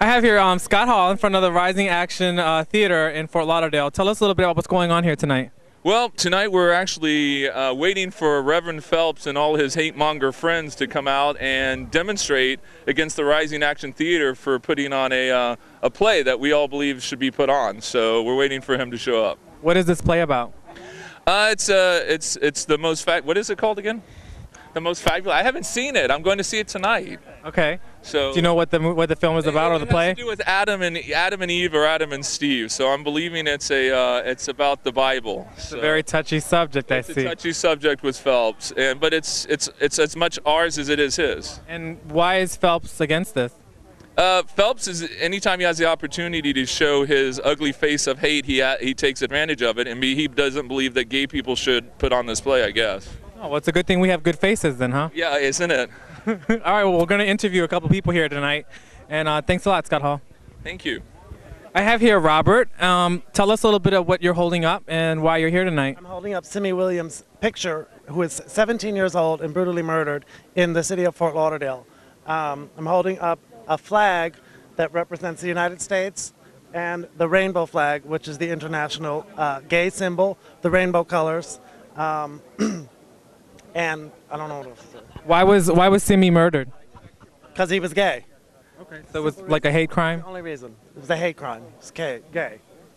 I have here Scott Hall in front of the Rising Action Theater in Fort Lauderdale. Tell us a little bit about what's going on here tonight. Well, tonight we're actually waiting for Reverend Phelps and all his hate-monger friends to come out and demonstrate against the Rising Action Theater for putting on a play that we all believe should be put on. So we're waiting for him to show up. What is this play about? It's the most what is it called again? The Most Fabulous. I haven't seen it. I'm going to see it tonight. Okay. So do you know what the film is about or the play? It has to do with Adam and Eve or Adam and Steve. So I'm believing it's about the Bible. It's a very touchy subject, I see. It's a touchy subject with Phelps, but it's as much ours as it is his. And why is Phelps against this? Phelps is, anytime he has the opportunity to show his ugly face of hate, he takes advantage of it, and he doesn't believe that gay people should put on this play, I guess. Oh, well, it's a good thing we have good faces then, huh? Yeah, isn't it? All right, well, we're going to interview a couple people here tonight, and thanks a lot, Scott Hall. Thank you. I have here Robert. Tell us a little bit of what you're holding up and why you're here tonight. I'm holding up Simi Williams' picture, who is 17 years old and brutally murdered in the city of Fort Lauderdale. I'm holding up a flag that represents the United States and the rainbow flag, which is the international gay symbol, the rainbow colors. And I don't know what else to say. Why was Simi murdered? Because he was gay. Okay. So it was like a hate crime? The only reason. It was a hate crime. He was gay.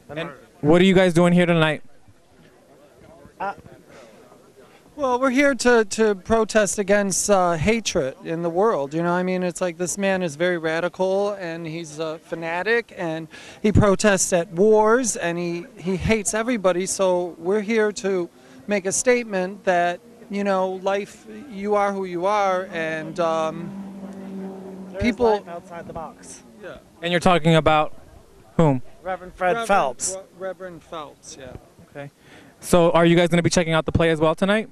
And what are you guys doing here tonight? Well, we're here to protest against hatred in the world. You know, I mean, it's like this man is very radical and he's a fanatic and he protests at wars and he hates everybody. So we're here to make a statement that, you know, life, you are who you are, and people life outside the box. Yeah. And you're talking about whom? Reverend Phelps. Reverend Phelps, yeah. Okay. So are you guys going to be checking out the play as well tonight?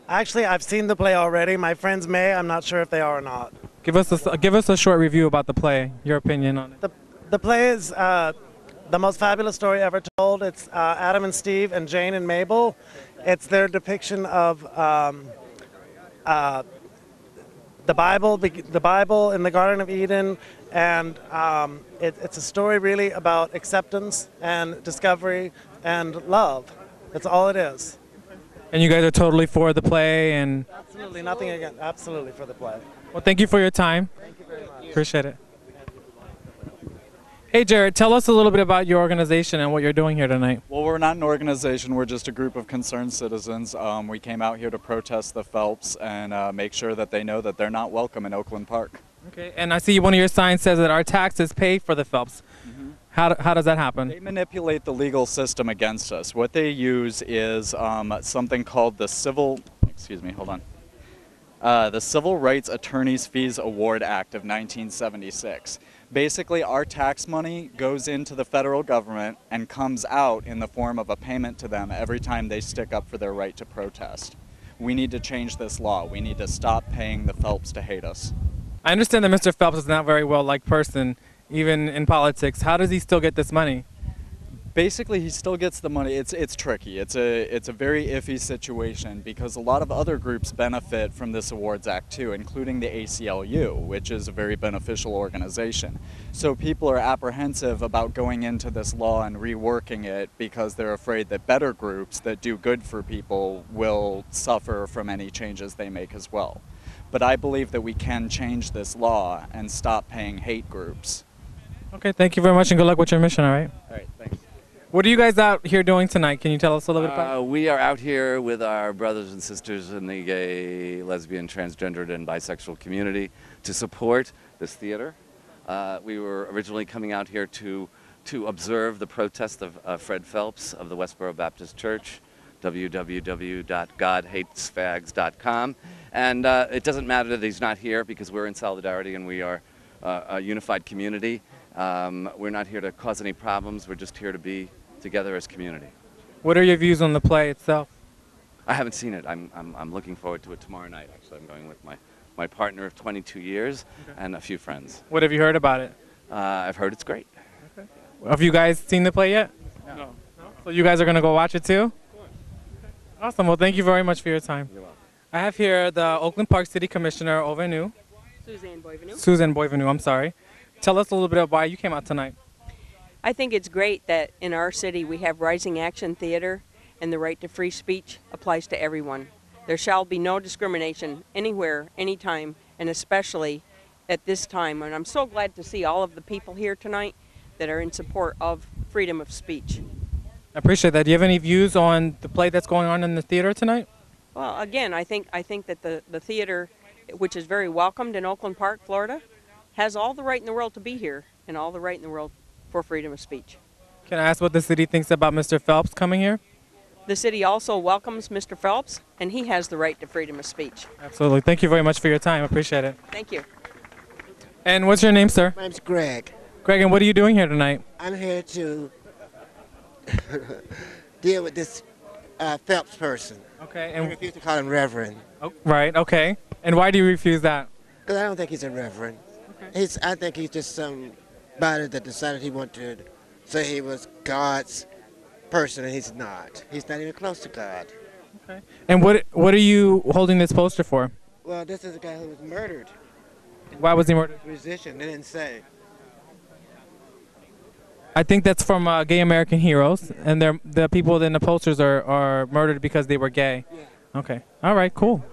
Actually, I've seen the play already. My friends may. I'm not sure if they are or not. Give us a short review about the play, your opinion on it. The play is the most fabulous story ever told. It's Adam and Steve and Jane and Mabel. It's their depiction of the Bible in the Garden of Eden, and it's a story really about acceptance and discovery and love. That's all it is. And you guys are totally for the play and... Absolutely, nothing against, absolutely for the play. Well, thank you for your time. Thank you very much. Appreciate it. Hey, Jared, tell us a little bit about your organization and what you're doing here tonight. Well, we're not an organization. We're just a group of concerned citizens. We came out here to protest the Phelps and make sure that they know that they're not welcome in Oakland Park. Okay, and I see one of your signs says that our taxes pay for the Phelps. Mm-hmm. How does that happen? They manipulate the legal system against us. What they use is something called the Civil Rights Attorneys Fees Award Act of 1976. Basically, our tax money goes into the federal government and comes out in the form of a payment to them every time they stick up for their right to protest. We need to change this law. We need to stop paying the Phelps to hate us. I understand that Mr. Phelps is not a very well-liked person, even in politics. How does he still get this money? Basically, he still gets the money. It's tricky. It's a very iffy situation because a lot of other groups benefit from this awards act too, including the ACLU, which is a very beneficial organization. So people are apprehensive about going into this law and reworking it because they're afraid that better groups that do good for people will suffer from any changes they make as well. But I believe that we can change this law and stop paying hate groups. Okay, thank you very much and good luck with your mission, all right? All right, thanks. What are you guys out here doing tonight? Can you tell us a little bit about it? We are out here with our brothers and sisters in the gay, lesbian, transgendered, and bisexual community to support this theater. We were originally coming out here to observe the protest of Fred Phelps of the Westboro Baptist Church, www.godhatesfags.com. And it doesn't matter that he's not here because we're in solidarity and we are a unified community. We're not here to cause any problems. We're just here to be together as community. What are your views on the play itself? I haven't seen it. I'm looking forward to it tomorrow night. Actually, I'm going with my partner of 22 years and a few friends. What have you heard about it? I've heard it's great. Okay. Have you guys seen the play yet? No. So you guys are going to go watch it too? Of course. Okay. Awesome. Well, thank you very much for your time. You're welcome. I have here the Oakland Park City Commissioner Susan Boivenu, I'm sorry. Tell us a little bit about why you came out tonight. I think it's great that in our city we have rising action theater and the right to free speech applies to everyone. There shall be no discrimination anywhere, anytime, and especially at this time. And I'm so glad to see all of the people here tonight that are in support of freedom of speech. I appreciate that. Do you have any views on the play that's going on in the theater tonight? Well, again, I think that the theater, which is very welcomed in Oakland Park, Florida, has all the right in the world to be here and all the right in the world for freedom of speech. Can I ask what the city thinks about Mr. Phelps coming here? The city also welcomes Mr. Phelps, and he has the right to freedom of speech. Absolutely. Thank you very much for your time. I appreciate it. Thank you. And what's your name, sir? My name's Greg. Greg, and what are you doing here tonight? I'm here to deal with this Phelps person. Okay. I And refuse to call him Reverend oh, right. Okay. And why do you refuse that? because I don't think he's a Reverend. Okay. I think he's just somebody that decided he wanted to say he was God's person, and he's not. He's not even close to God. Okay. And what are you holding this poster for? Well, this is a guy who was murdered. Why was he murdered? Musician, they didn't say. I think that's from Gay American Heroes, and the people in the posters are murdered because they were gay. Yeah. Okay. All right. Cool.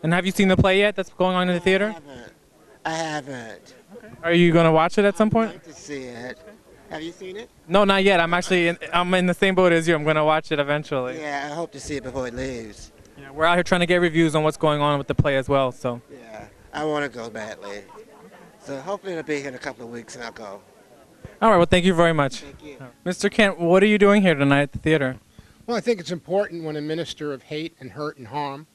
And have you seen the play yet? That's going on in the theater. I haven't. Are you going to watch it at some I'd point? like to see it. Have you seen it? No, not yet. I'm in the same boat as you. I'm going to watch it eventually. Yeah, I hope to see it before it leaves. Yeah, we're out here trying to get reviews on what's going on with the play as well. So. Yeah, I want to go badly. So hopefully it'll be here in a couple of weeks and I'll go. All right. Well, thank you very much. Thank you. Mr. Kent, what are you doing here tonight at the theater? Well, I think it's important when a minister of hate and hurt and harm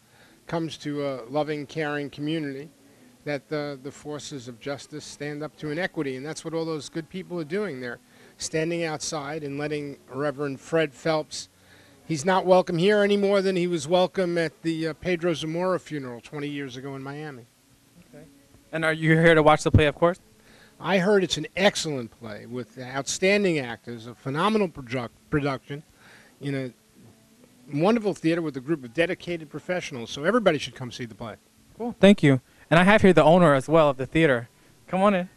comes to a loving, caring community that the forces of justice stand up to inequity, and that's what all those good people are doing. They're standing outside and letting Reverend Fred Phelps, he's not welcome here any more than he was welcome at the Pedro Zamora funeral 20 years ago in Miami. Okay. And are you here to watch the play, of course? I heard it's an excellent play with outstanding actors, a phenomenal production in a wonderful theater with a group of dedicated professionals, so everybody should come see the play. Cool. Thank you. And I have here the owner as well of the theater. Come on in.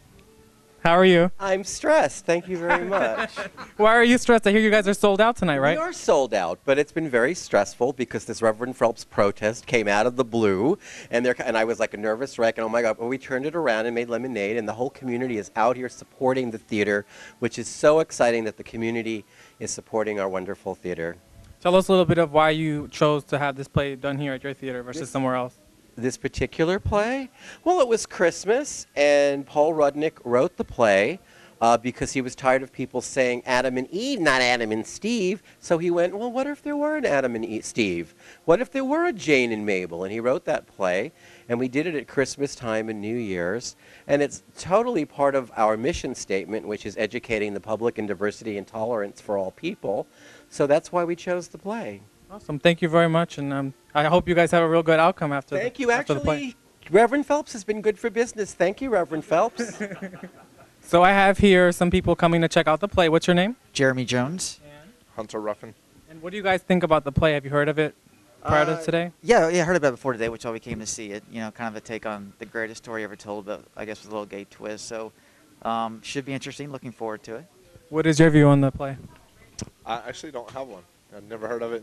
How are you? I'm stressed. Thank you very much. Why are you stressed? I hear you guys are sold out tonight, right? We are sold out, but it's been very stressful because this Reverend Phelps protest came out of the blue, and I was like a nervous wreck, and oh my God, but we turned it around and made lemonade, and the whole community is out here supporting the theater, which is so exciting that the community is supporting our wonderful theater. Tell us a little bit of why you chose to have this play done here at your theater versus somewhere else. This particular play? Well, it was Christmas, and Paul Rudnick wrote the play because he was tired of people saying Adam and Eve, not Adam and Steve. So he went, well, what if there were an Adam and Steve? What if there were a Jane and Mabel? And he wrote that play, and we did it at Christmas time and New Year's. And it's totally part of our mission statement, which is educating the public in diversity and tolerance for all people. So that's why we chose the play. Awesome. Thank you very much, and I hope you guys have a real good outcome after the play. Actually, Reverend Phelps has been good for business. Thank you, Reverend Phelps. So I have here some people coming to check out the play. What's your name? Jeremy Jones. Hunter Ruffin. And what do you guys think about the play? Have you heard of it prior to today? Yeah, I heard about it before today, which why we came to see it. You know, kind of a take on the greatest story ever told, but I guess with a little gay twist. So, should be interesting. Looking forward to it. What is your view on the play? I actually don't have one. I've never heard of it.